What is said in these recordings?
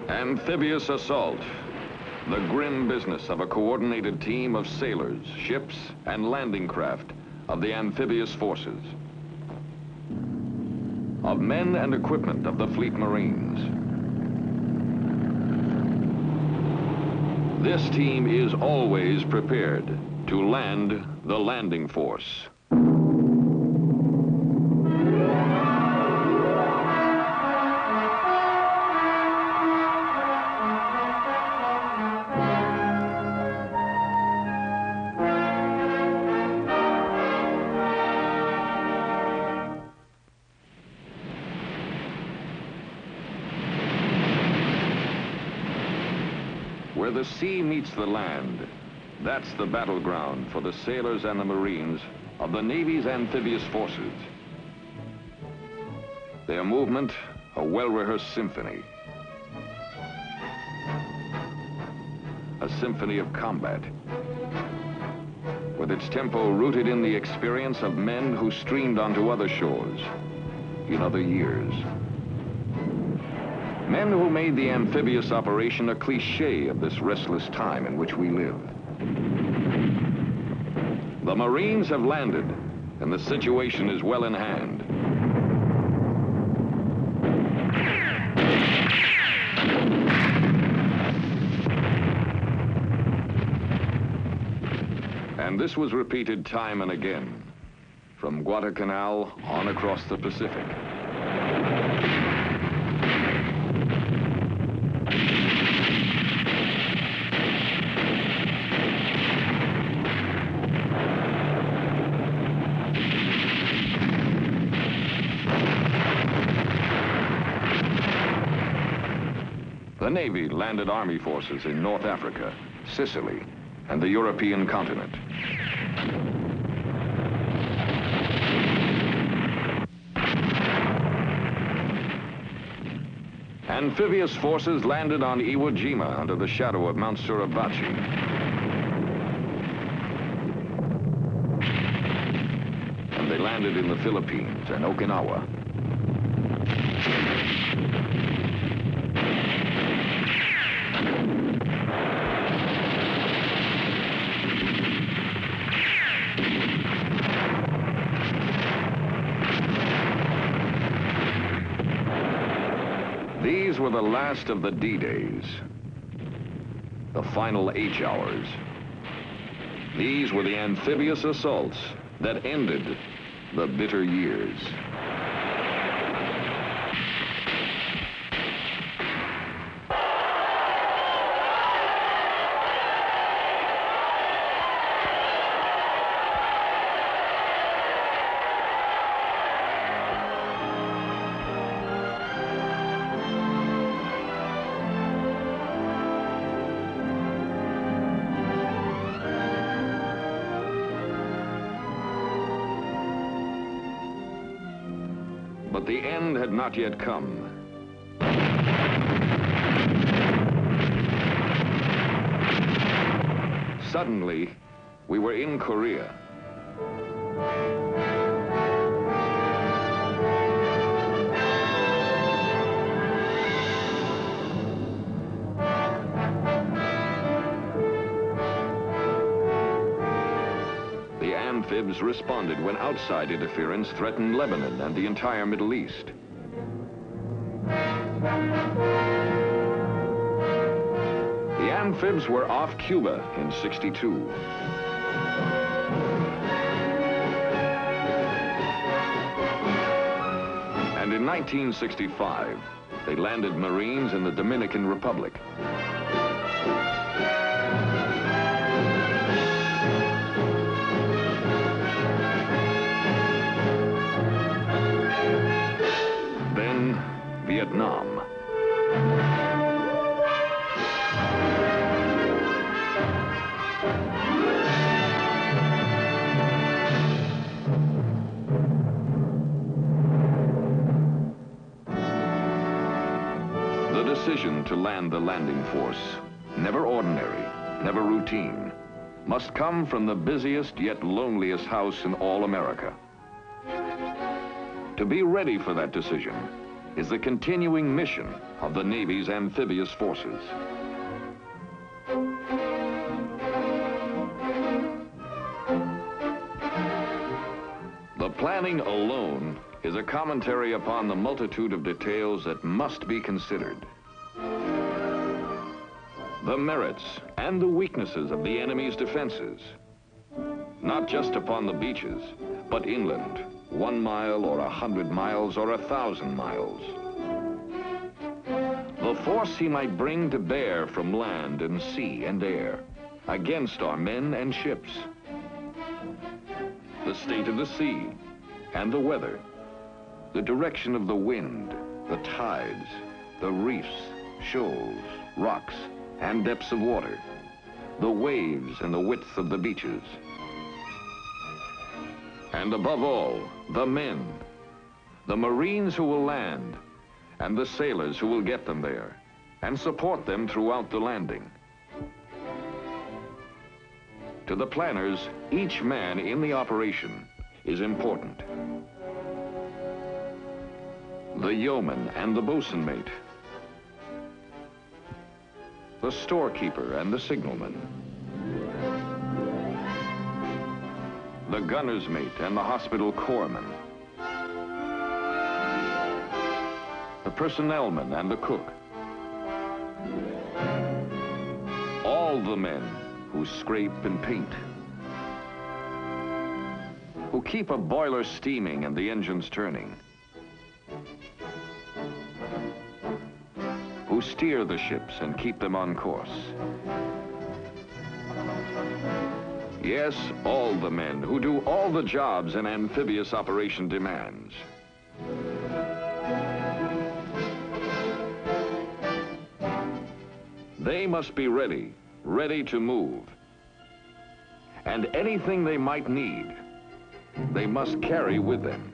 Amphibious assault, the grim business of a coordinated team of sailors, ships, and landing craft of the amphibious forces, of men and equipment of the Fleet Marines. This team is always prepared to land the landing force. Where the sea meets the land, that's the battleground for the sailors and the Marines of the Navy's amphibious forces. Their movement, a well-rehearsed symphony. A symphony of combat, with its tempo rooted in the experience of men who streamed onto other shores in other years. Men who made the amphibious operation a cliché of this restless time in which we live. The Marines have landed, and the situation is well in hand. And this was repeated time and again, from Guadalcanal on across the Pacific. The Navy landed Army forces in North Africa, Sicily, and the European continent. Amphibious forces landed on Iwo Jima under the shadow of Mount Suribachi. And they landed in the Philippines and Okinawa. These were the last of the D-Days, the final H hours. These were the amphibious assaults that ended the bitter years. But the end had not yet come. Suddenly, we were in Korea. Amphibs responded when outside interference threatened Lebanon and the entire Middle East. The Amphibs were off Cuba in '62. And in 1965, they landed Marines in the Dominican Republic. Vietnam. decision to land the landing force, never ordinary, never routine, must come from the busiest yet loneliest house in all America. To be ready for that decision is the continuing mission of the Navy's amphibious forces. The planning alone is a commentary upon the multitude of details that must be considered. The merits and the weaknesses of the enemy's defenses, not just upon the beaches, but inland, 1 mile or 100 miles or 1,000 miles. The force he might bring to bear from land and sea and air against our men and ships. The state of the sea and the weather, the direction of the wind, the tides, the reefs, shoals, rocks, and depths of water, the waves and the width of the beaches. And above all, the men, the Marines who will land, and the sailors who will get them there and support them throughout the landing. To the planners, each man in the operation is important. The yeoman and the bosun mate, the storekeeper and the signalman, the gunner's mate and the hospital corpsman, the personnelman and the cook, all the men who scrape and paint, who keep a boiler steaming and the engines turning, who steer the ships and keep them on course. Yes, all the men who do all the jobs an amphibious operation demands. They must be ready, ready to move. And anything they might need, they must carry with them.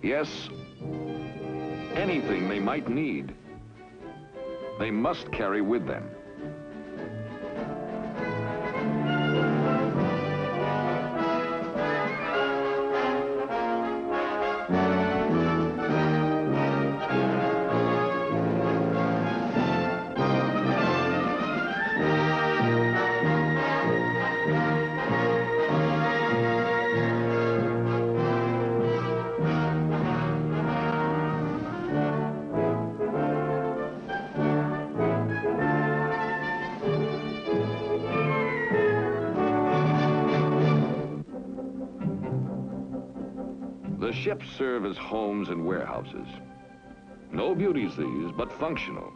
Yes, anything they might need, they must carry with them. The ships serve as homes and warehouses. No beauties these, but functional.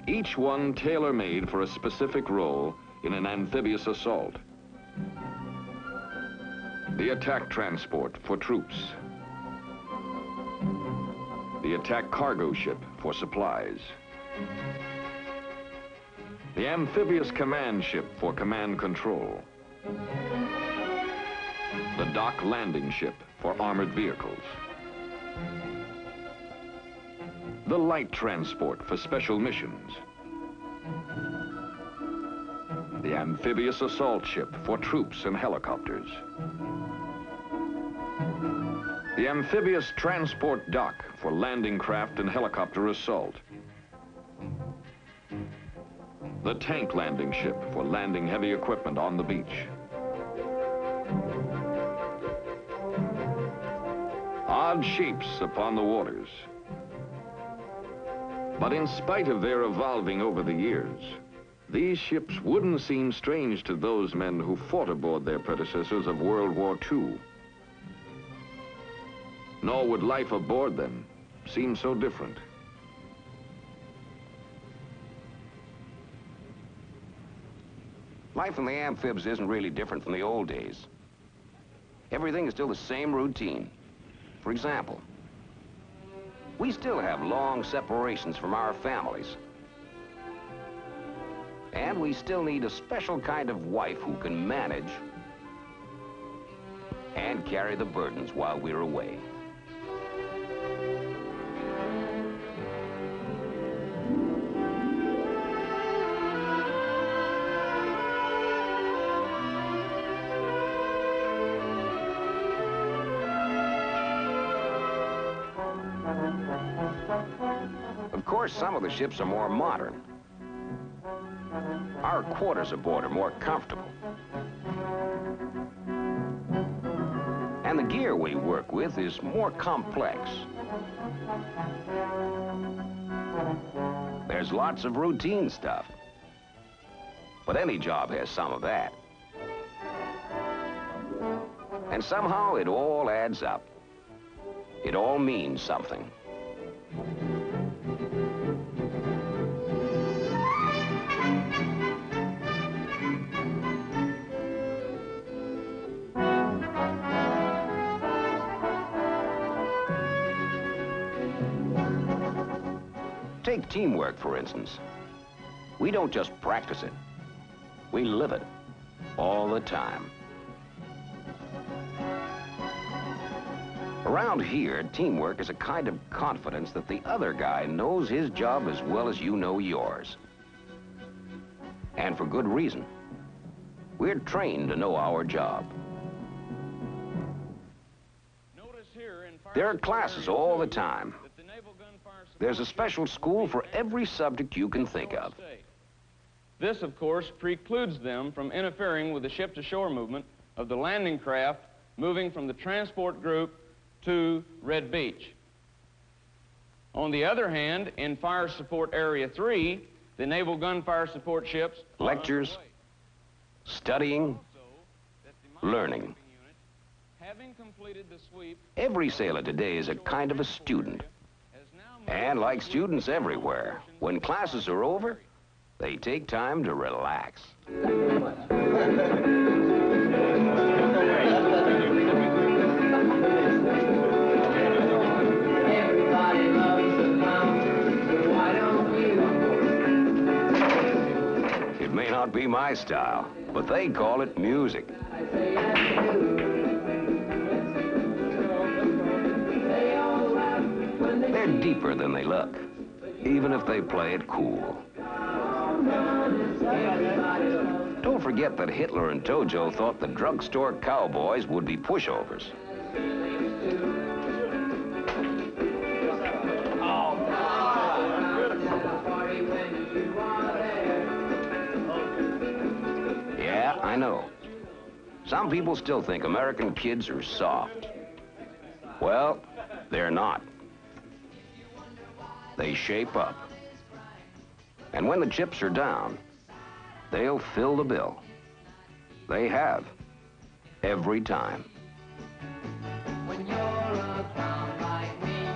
Each one tailor-made for a specific role in an amphibious assault. The attack transport for troops. The attack cargo ship for supplies. The amphibious command ship for command control. The dock landing ship for armored vehicles. The light transport for special missions. The amphibious assault ship for troops and helicopters. The amphibious transport dock for landing craft and helicopter assault. The tank landing ship for landing heavy equipment on the beach. Odd shapes upon the waters. But in spite of their evolving over the years, these ships wouldn't seem strange to those men who fought aboard their predecessors of World War II. Nor would life aboard them seem so different. Life in the amphibs isn't really different from the old days. Everything is still the same routine. For example, we still have long separations from our families. And we still need a special kind of wife who can manage and carry the burdens while we're away. Of course, some of the ships are more modern. Our quarters aboard are more comfortable. And the gear we work with is more complex. There's lots of routine stuff. But any job has some of that. And somehow it all adds up. It all means something. Take teamwork, for instance. We don't just practice it. We live it all the time. Around here, teamwork is a kind of confidence that the other guy knows his job as well as you know yours. And for good reason. We're trained to know our job. There are classes all the time. There's a special school for every subject you can think of. This, of course, precludes them from interfering with the ship-to-shore movement of the landing craft moving from the transport group to Red Beach. On the other hand, in Fire Support Area 3, the Naval Gunfire Support ships... Lectures, studying, learning. Every sailor today is a kind of a student. And like students everywhere, when classes are over, they take time to relax. It may not be my style, but they call it music. They're deeper than they look, even if they play it cool. Don't forget that Hitler and Tojo thought the drugstore cowboys would be pushovers. Yeah, I know. Some people still think American kids are soft. Well, they're not. They shape up. And when the chips are down, they'll fill the bill. They have, every time. When you're a clown like me.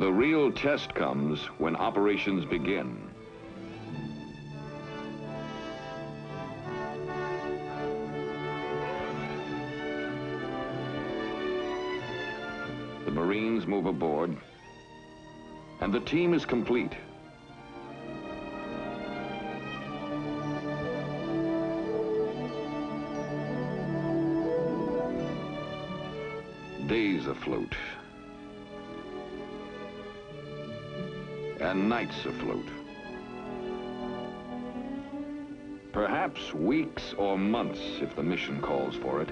The real test comes when operations begin. The Marines move aboard, and the team is complete. Days afloat, and nights afloat. Perhaps weeks or months if the mission calls for it.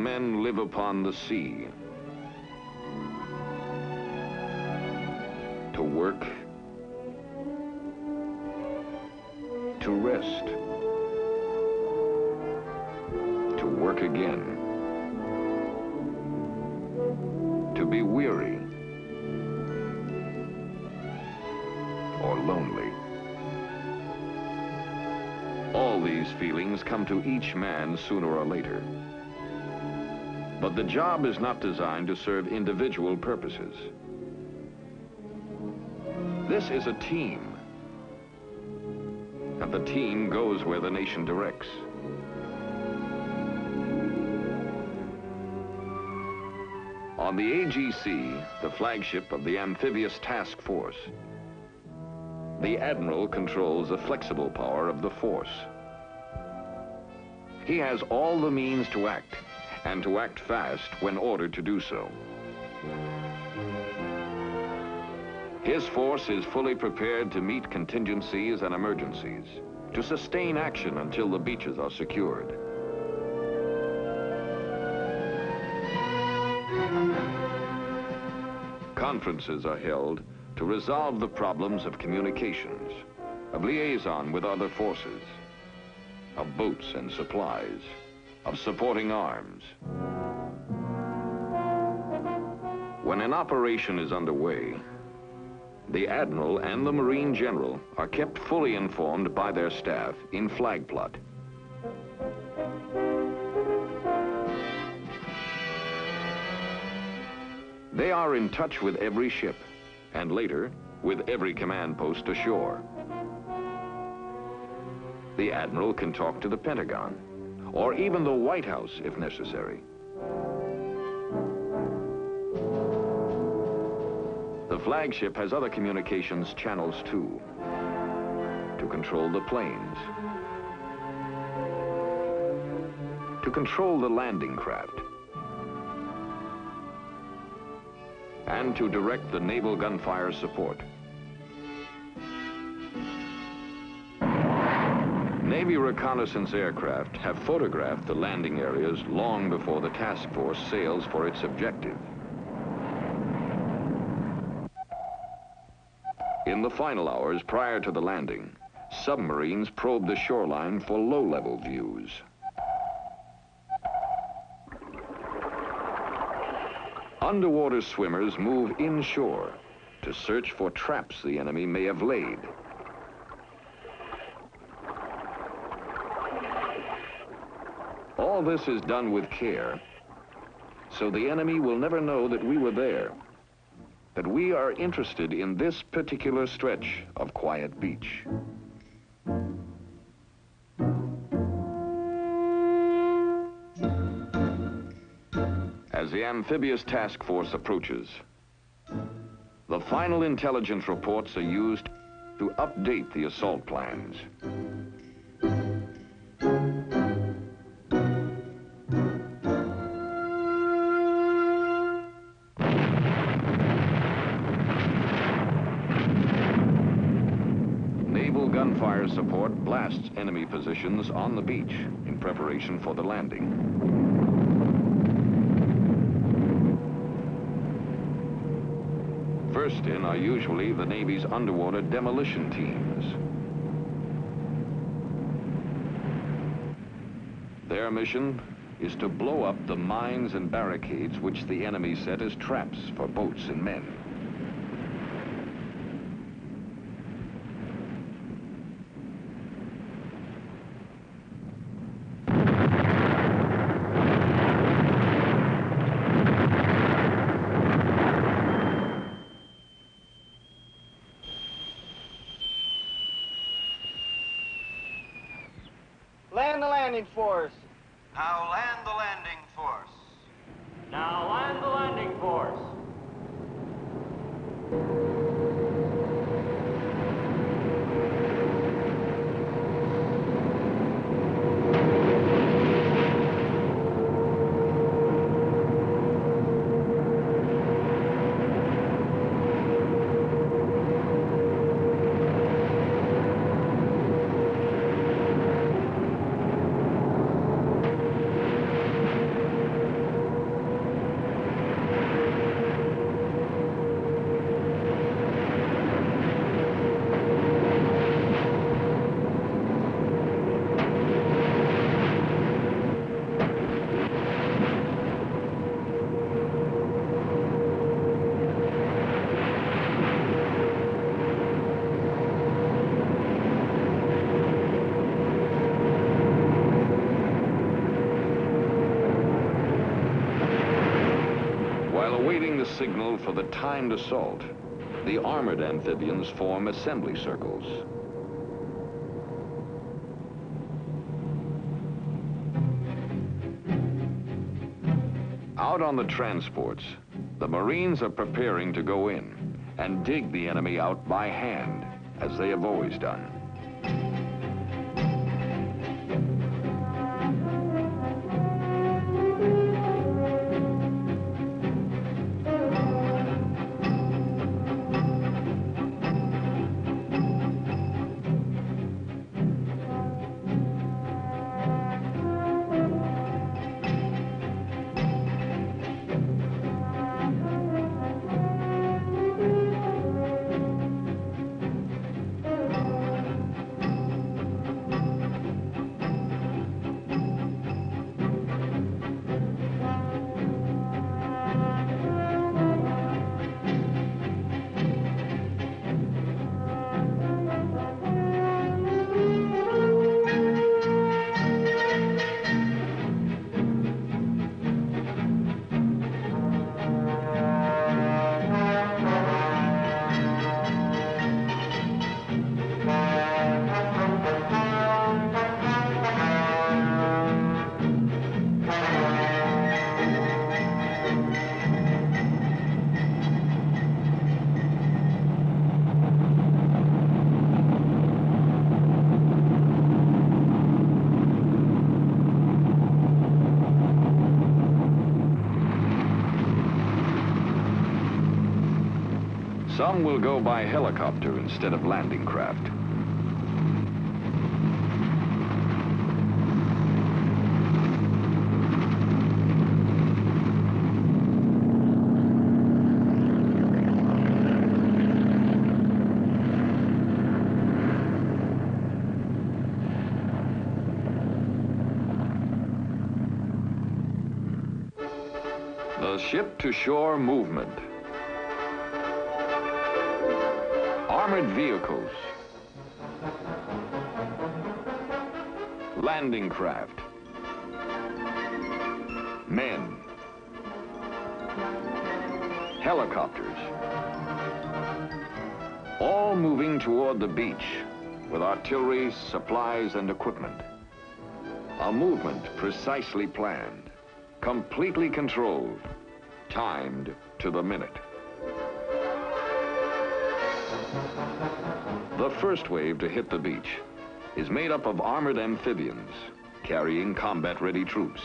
men live upon the sea. To work, to rest, to work again, to be weary or lonely. All these feelings come to each man sooner or later. But the job is not designed to serve individual purposes. This is a team, and the team goes where the nation directs. On the AGC, the flagship of the Amphibious Task Force, the Admiral controls the flexible power of the force. He has all the means to act, and to act fast when ordered to do so. His force is fully prepared to meet contingencies and emergencies, to sustain action until the beaches are secured. Conferences are held to resolve the problems of communications, of liaison with other forces, of boats and supplies, of supporting arms. When an operation is underway, the Admiral and the Marine General are kept fully informed by their staff in flag plot. They are in touch with every ship, and later, with every command post ashore. The Admiral can talk to the Pentagon, or even the White House if necessary. The flagship has other communications channels too, to control the planes, to control the landing craft, and to direct the naval gunfire support. Navy reconnaissance aircraft have photographed the landing areas long before the task force sails for its objective. In the final hours prior to the landing, submarines probe the shoreline for low-level views. Underwater swimmers move inshore to search for traps the enemy may have laid. All this is done with care, so the enemy will never know that we were there, that we are interested in this particular stretch of quiet beach. As the Amphibious Task Force approaches, the final intelligence reports are used to update the assault plans. Naval gunfire support blasts enemy positions on the beach in preparation for the landing. First in are usually the Navy's underwater demolition teams. Their mission is to blow up the mines and barricades which the enemy set as traps for boats and men. Land the landing force. Now land the landing force. Now land the landing force. signal for the timed assault, the armored amphibians form assembly circles. Out on the transports, the Marines are preparing to go in and dig the enemy out by hand, as they have always done. Some will go by helicopter instead of landing craft. The ship-to-shore movement. Armored vehicles, landing craft, men, helicopters, all moving toward the beach with artillery, supplies, and equipment. A movement precisely planned, completely controlled, timed to the minute. The first wave to hit the beach is made up of armored amphibians carrying combat-ready troops.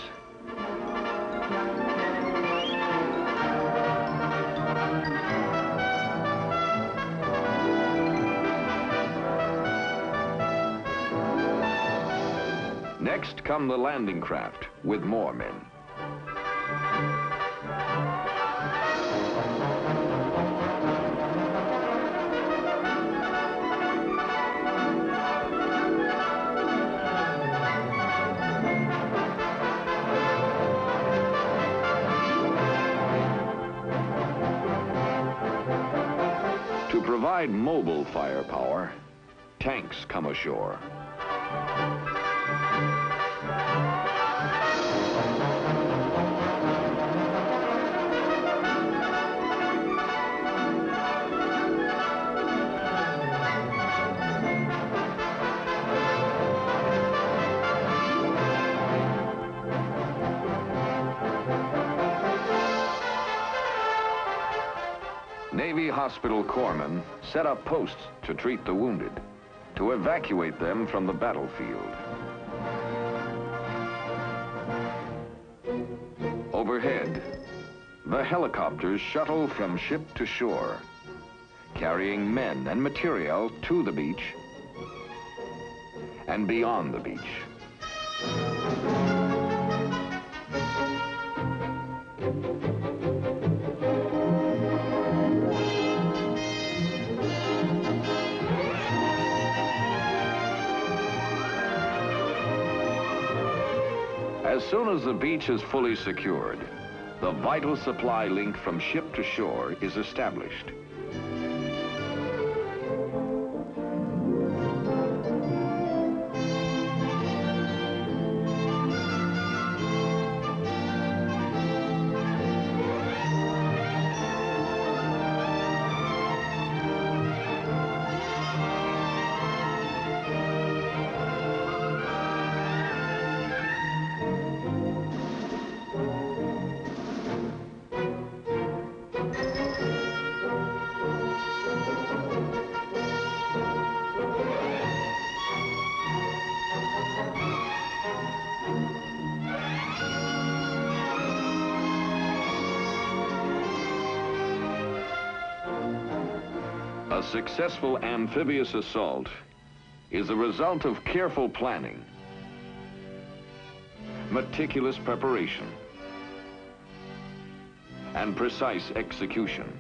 Next come the landing craft with more men. To provide mobile firepower, tanks come ashore. Navy hospital corpsmen set up posts to treat the wounded, to evacuate them from the battlefield. Overhead, the helicopters shuttle from ship to shore, carrying men and material to the beach and beyond the beach. As soon as the beach is fully secured, the vital supply link from ship to shore is established. successful amphibious assault is the result of careful planning, meticulous preparation, and precise execution.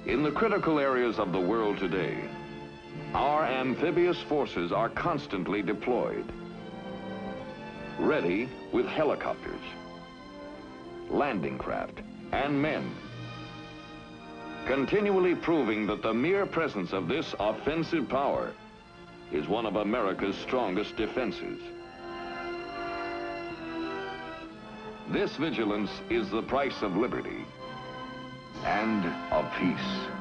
In the critical areas of the world today, our amphibious forces are constantly deployed, ready with helicopters, landing craft, and men, continually proving that the mere presence of this offensive power is one of America's strongest defenses. This vigilance is the price of liberty and of peace.